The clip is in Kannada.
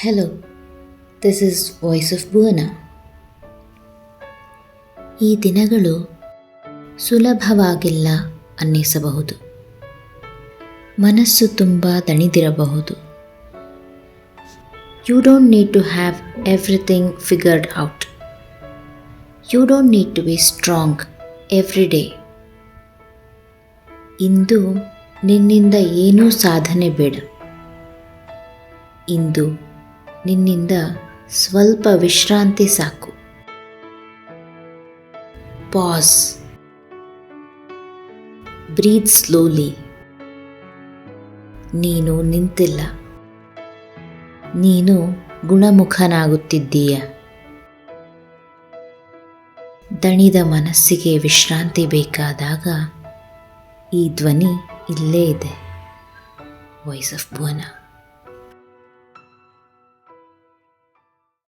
Hello, this is voice of Bhuvana. ಈ ದಿನಗಳು ಸುಲಭವಾಗಿಲ್ಲ ಅನ್ನಿಸಬಹುದು. ಮನಸ್ಸು ತುಂಬ ದಣಿದಿರಬಹುದು. You don't need to have everything figured out. You don't need to be strong every day. ಇಂದು ನಿನ್ನಿಂದ ಏನೂ ಸಾಧನೆ ಬೇಡ. ಇಂದು ನಿನ್ನಿಂದ ಸ್ವಲ್ಪ ವಿಶ್ರಾಂತಿ ಸಾಕು. Pause, breathe slowly. ನೀನು ನಿಂತಿಲ್ಲ, ನೀನು ಗುಣಮುಖನಾಗುತ್ತಿದ್ದೀಯ. ದಣಿದ ಮನಸ್ಸಿಗೆ ವಿಶ್ರಾಂತಿ ಬೇಕಾದಾಗ ಈ ಧ್ವನಿ ಇಲ್ಲೇ ಇದೆ. Voice of Bhuvana.